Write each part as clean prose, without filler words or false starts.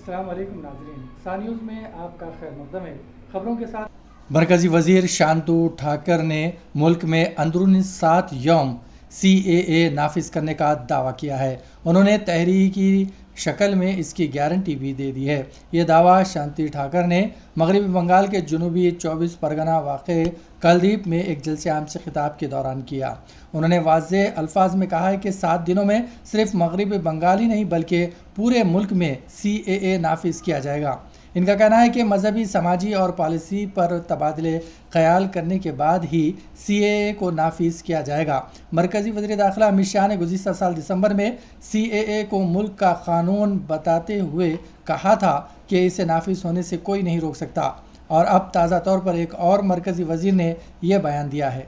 अस्सलाम वालेकुम नाज़रीन, सा न्यूज़ में आपका खैर मक़दम है। खबरों के साथ मरकज़ी वज़ीर शांतु ठाकर ने मुल्क में अंदरूनी 7 यौम CAA नाफिज करने का दावा किया है। उन्होंने तहरीकी शक्ल में इसकी गारंटी भी दे दी है। ये दावा शांति ठाकर ने मगरबी बंगाल के जनूबी 24 परगना वाक़े कलदीप में एक जलसे आम से खिताब के दौरान किया। उन्होंने वाज़े अल्फाज में कहा है कि 7 दिनों में सिर्फ मगरबी बंगाल ही नहीं बल्कि पूरे मुल्क में CAA नाफिज किया जाएगा। इनका कहना है कि मजहबी, समाजी और पॉलिसी पर तबादले ख्याल करने के बाद ही CAA को नाफिज किया जाएगा। मरकज़ी वज़ीर दाखिला अमित शाह ने गुज़िश्ता साल दिसंबर में CAA को मुल्क का कानून बताते हुए कहा था कि इसे नाफिज होने से कोई नहीं रोक सकता, और अब ताज़ा तौर पर एक और मरकज़ी वज़ीर ने यह बयान दिया है।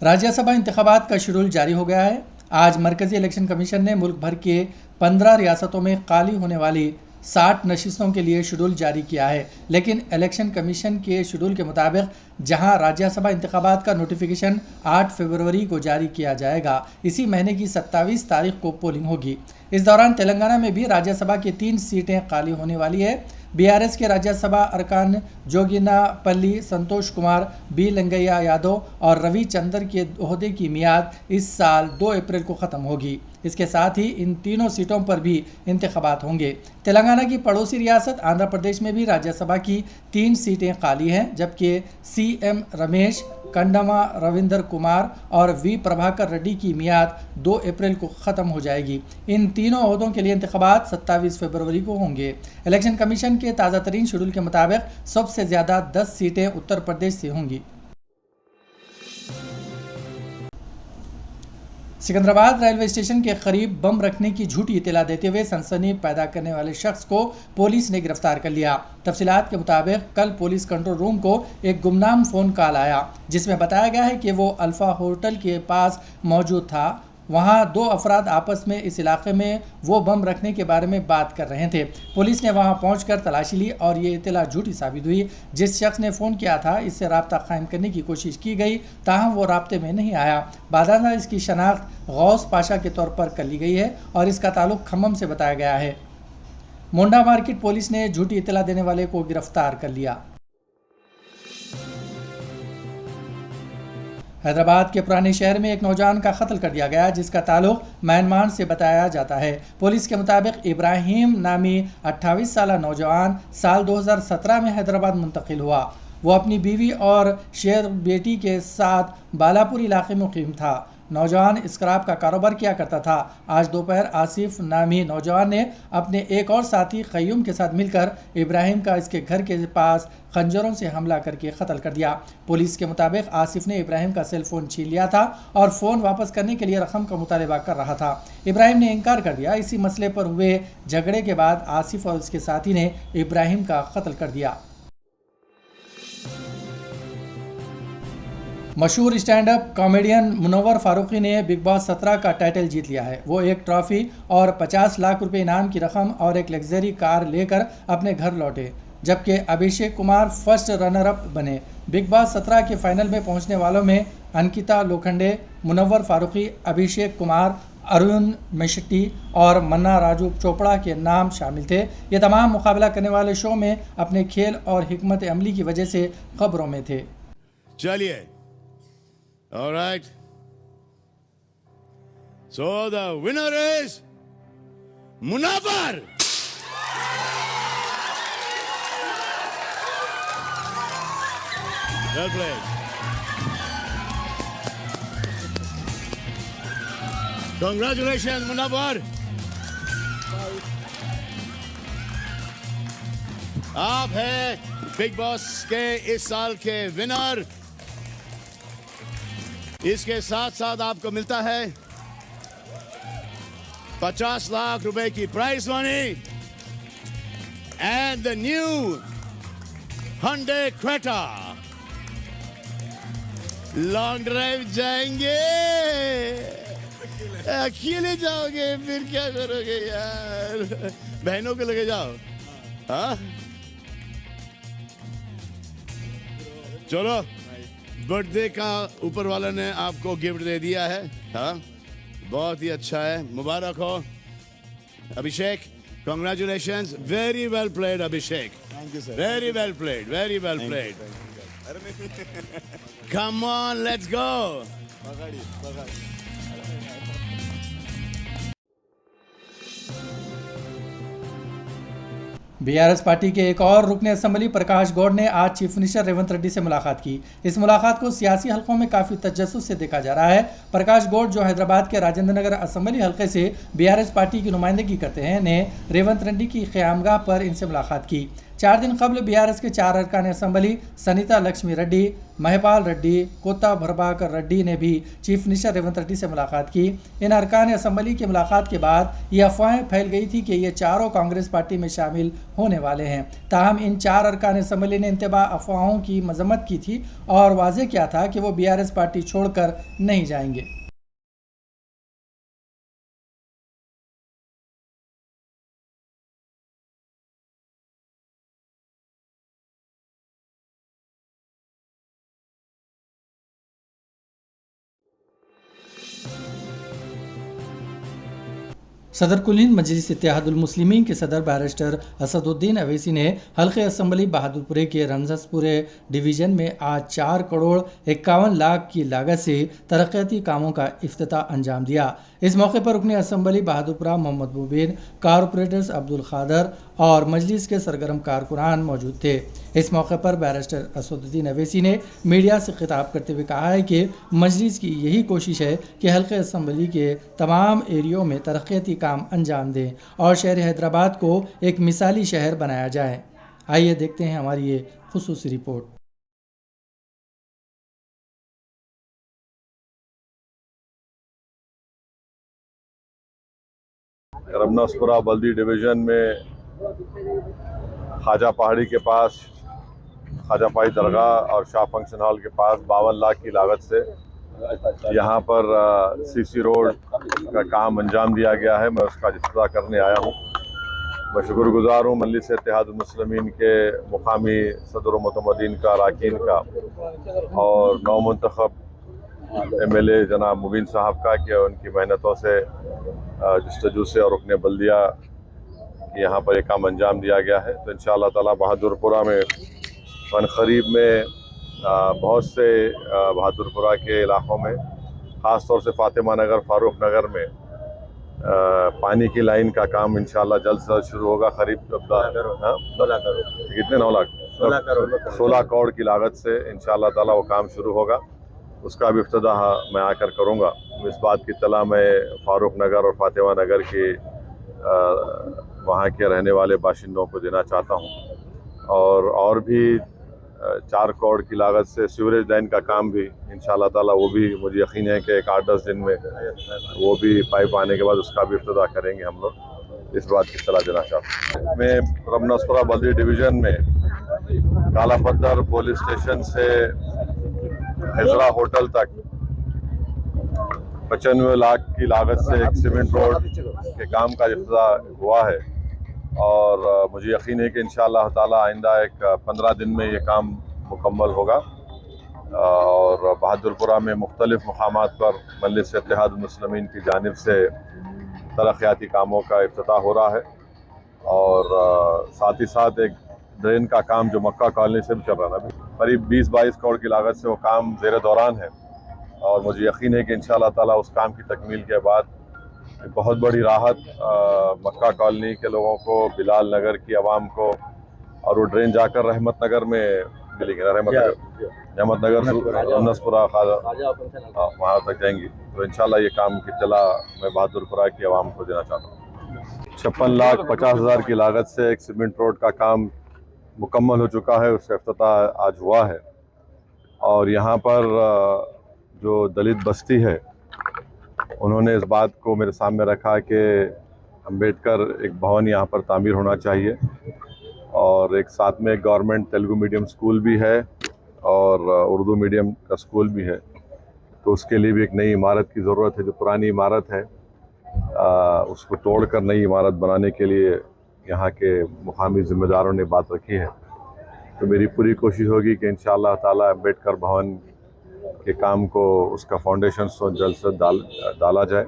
राज्यसभा इंतखाबात का शेड्यूल जारी हो गया है। आज मरकज़ी इलेक्शन कमीशन ने मुल्क भर के 15 रियासतों में खाली होने वाली 60 नशिस्तों के लिए शेड्यूल जारी किया है, लेकिन इलेक्शन कमीशन के शेड्यूल के मुताबिक जहां राज्यसभा इंतखाबात का नोटिफिकेशन 8 फरवरी को जारी किया जाएगा, इसी महीने की 27 तारीख को पोलिंग होगी। इस दौरान तेलंगाना में भी राज्यसभा की 3 सीटें खाली होने वाली है। BRS के राज्यसभा अरकान जोगिनापल्ली संतोष कुमार, B लंगैया यादव और रविचंद्र के ओहदे की मियाद इस साल 2 अप्रैल को ख़त्म होगी। इसके साथ ही इन तीनों सीटों पर भी इंतखाबात होंगे। तेलंगाना की पड़ोसी रियासत आंध्र प्रदेश में भी राज्यसभा की 3 सीटें खाली हैं, जबकि CM रमेश, कंडमा रविंदर कुमार और V प्रभाकर रेड्डी की मियाद 2 अप्रैल को ख़त्म हो जाएगी। इन तीनों ओहदों के लिए इंतखाबात 27 फरवरी को होंगे। इलेक्शन कमीशन के ताज़ा तरीन शेड्यूल के मुताबिक सबसे ज़्यादा 10 सीटें उत्तर प्रदेश से होंगी। सिकंदराबाद रेलवे स्टेशन के करीब बम रखने की झूठी इत्तला देते हुए सनसनी पैदा करने वाले शख्स को पुलिस ने गिरफ्तार कर लिया। तफसीलात के मुताबिक कल पुलिस कंट्रोल रूम को एक गुमनाम फ़ोन कॉल आया, जिसमें बताया गया है कि वो अल्फ़ा होटल के पास मौजूद था। वहां 2 अफराद आपस में इस इलाके में वो बम रखने के बारे में बात कर रहे थे। पुलिस ने वहां पहुंचकर तलाशी ली और ये इत्तला झूठी साबित हुई। जिस शख्स ने फ़ोन किया था, इससे राब्ता कायम करने की कोशिश की गई, ताहम वो राब्ते में नहीं आया। बादाना इसकी शनाख्त गौस पाशा के तौर पर कर ली गई है और इसका ताल्लुक खम्मम से बताया गया है। मोंडा मार्केट पुलिस ने झूठी इत्तला देने वाले को गिरफ्तार कर लिया। हैदराबाद के पुराने शहर में एक नौजवान का कत्ल कर दिया गया, जिसका ताल्लुक म्यांमार से बताया जाता है। पुलिस के मुताबिक इब्राहिम नामी 28 साल नौजवान साल 2017 में हैदराबाद मुंतकिल हुआ। वो अपनी बीवी और शेर बेटी के साथ बालापुर इलाके में मुकीम था। नौजवान स्क्रैप का कारोबार किया करता था। आज दोपहर आसिफ नामी नौजवान ने अपने एक और साथी क़य्यूम के साथ मिलकर इब्राहिम का इसके घर के पास खंजरों से हमला करके कत्ल कर दिया। पुलिस के मुताबिक आसिफ ने इब्राहिम का सेल फ़ोन छीन लिया था और फ़ोन वापस करने के लिए रकम का मुतालबा कर रहा था। इब्राहिम ने इनकार कर दिया। इसी मसले पर हुए झगड़े के बाद आसिफ और उसके साथी ने इब्राहिम का कत्ल कर दिया। मशहूर stand up comedian Munawar Faruqui ने बिग बॉस 17 का टाइटल जीत लिया है। वो एक ट्रॉफी और 50 लाख रुपए इनाम की रकम और एक लग्जरी कार लेकर अपने घर लौटे, जबकि Abhishek Kumar first runner up बने। बिग बॉस 17 के फाइनल में पहुंचने वालों में अंकिता लोखंडे, मुनव्वर फारूकी, अभिषेक कुमार, अरुण मेशेट्टी और मन्ना राजू चोपड़ा के नाम शामिल थे। ये तमाम मुकाबला करने वाले शो में अपने खेल और हिकमत अमली की वजह से खबरों में थे। चलिए, all right. So the winner is Munawwar. Well played. Congratulations, Munawwar. आप हैं बिग बॉस के इस साल के विनर। इसके साथ साथ आपको मिलता है 50 लाख रुपए की prize money and the new Hyundai Creta। Long drive जाएंगे, अकेले जाओगे फिर क्या करोगे यार, बहनों को लेके जाओ। हाँ चलो, बर्थडे का ऊपर वाला ने आपको गिफ्ट दे दिया है। हाँ बहुत ही अच्छा है, मुबारक हो। Abhishek, congratulations. Very well played, Abhishek. Thank you, sir. Very well played. Very well played. Come on, let's go. BRS party के एक और रुकने असेंबली प्रकाश गौड़ ने आज चीफ मिनिस्टर रेवंत रेड्डी से मुलाकात की। इस मुलाकात को सियासी हलकों में काफ़ी तजस्सुस से देखा जा रहा है। प्रकाश गौड़, जो हैदराबाद के राजेंद्र नगर असेंबली हलके से बीआरएस पार्टी की नुमाइंदगी करते हैं, ने रेवंत रेड्डी की क़यामगाह पर इनसे मुलाकात की। 4 दिन कबल बीआरएस के 4 अरकान असेंबली सनिता लक्ष्मी रेड्डी, महिपाल रेड्डी, कोता प्रभाकर रेड्डी ने भी चीफ मिनिस्टर रेवंत रेड्डी से मुलाकात की। इन अरकान असेंबली की मुलाकात के बाद ये अफवाहें फैल गई थी कि ये चारों कांग्रेस पार्टी में शामिल होने वाले हैं। ताहम इन 4 अरकान असेंबली ने इंतबा अफवाहों की मजम्मत की थी और वाज़ेह किया था कि वो बीआरएस पार्टी छोड़कर नहीं जाएंगे। सदर कुल हिंद मजलिस इत्तेहादुल मुस्लिमीन के सदर बैरिस्टर असदुद्दीन अवैसी ने हल्के असेंबली बहादुरपुरे के रमजसपुरे डिवीज़न में आज 4 करोड़ 51 लाख की लागत से तरक्याती कामों का इफ्तिताह अंजाम दिया। इस मौके पर रुकने असेंबली बहादुरपुरा मोहम्मद मुबीन, कारपोरेटर्स अब्दुल खादर और मजलिस के सरगर्म कारकुनान मौजूद थे। इस मौके पर बैरिस्टर असदुद्दीन अवैसी ने मीडिया से खिताब करते हुए कहा है कि मजलिस की यही कोशिश है कि हल्के असेंबली के तमाम एरियो में तरक्याती काम अंजाम दें और शहर हैदराबाद को एक मिसाली शहर बनाया जाए। आइए देखते हैं हमारी ये खुसूसी रिपोर्ट। रमनासपुरा बल्दी डिवीज़न में ख्वाजा पहाड़ी के पास ख्वाजा पहाड़ी दरगाह और शाह फंक्शन हॉल के पास 52 लाख की लागत से यहाँ पर सीसी रोड का काम अंजाम दिया गया है। मैं उसका इफ्तिताह करने आया हूँ। मैं शुक्रगुजार हूँ मजलिस इत्तेहादुल मुस्लिमीन के मुकामी सदर मुतमदीन का, अरकान का और नौमुंतखब MLA जनाब मुबीन साहब का कि उनकी मेहनतों से जस्तजू से और रुकने बल्दिया यहाँ पर एक काम अंजाम दिया गया है। तो इंशाअल्लाह ताला बहादुरपुरा में क़रीब में बहुत से बहादुरपुरा के इलाक़ों में ख़ास तौर से फातिमा नगर, फारूक नगर में पानी की लाइन का काम इंशाअल्लाह जल्द से जल्द शुरू होगा। करीब कितने 9 लाख 16 करोड़ की लागत से इंशाअल्लाह ताला वो काम शुरू होगा। उसका भी इफ्तिताह मैं आकर करूँगा। इस बात की इत्तला मैं फारूक नगर और फातिमा नगर के वहाँ के रहने वाले बाशिंदों को देना चाहता हूँ। और भी 4 करोड़ की लागत से सीवरेज लाइन का काम भी इंशाअल्लाह ताला वो भी मुझे यकीन है कि 8-10 दिन में वो भी पाइप आने के बाद उसका भी इफ्तिताह करेंगे हम लोग। इस बात की सलाह देना चाहता हूँ। मैं रमनासपुरा बल्दी डिवीज़न में काला पत्थर पुलिस स्टेशन से हिजरा होटल तक 95 लाख की लागत से एक सीमेंट रोड के काम का इफ्तिताह हुआ है और मुझे यकीन है कि इंशाअल्लाह ताला आइंदा एक 15 दिन में ये काम मुकम्मल होगा। और बहादुरपुरा में मुख्तलिफ मकामात पर मजलिस इत्तेहादुल मुस्लिमीन की जानिब से तरक्याती कामों का इफ्तिताह हो रहा है और साथ ही साथ एक ड्रेन का काम जो मक्का कॉलोनी से भी चल रहा है, करीब 20-22 करोड़ की लागत से वो काम ज़ेर दौरान है और मुझे यकीन है कि इंशाअल्लाह ताला उस काम की तकमील के बाद बहुत बड़ी राहत मक्का कॉलोनी के लोगों को, बिलाल नगर की आवाम को, और वो ड्रेन जाकर रहमत नगर में मिलेगी, रहमत नगर रमनासपुरा वहाँ तक जाएंगी। तो इंशाअल्लाह ये काम की इत्तला मैं बहादुरपुरा की आवाम को देना चाहता हूँ। 56,50,000 की लागत से एक सीमेंट रोड का काम मुकम्मल हो चुका है, उसका इफ्तिताह आज हुआ है। और यहाँ पर जो दलित बस्ती है उन्होंने इस बात को मेरे सामने रखा कि अम्बेडकर एक भवन यहाँ पर तामीर होना चाहिए और एक साथ में गवर्नमेंट तेलुगु मीडियम स्कूल भी है और उर्दू मीडियम का स्कूल भी है। तो उसके लिए भी एक नई इमारत की ज़रूरत है। जो पुरानी इमारत है उसको तोड़कर नई इमारत बनाने के लिए यहाँ के मुकामी ज़िम्मेदारों ने बात रखी है। तो मेरी पूरी कोशिश होगी कि इंशाअल्लाह ताला अम्बेडकर भवन के काम को, उसका फाउंडेशन जल्द से डाला जाए।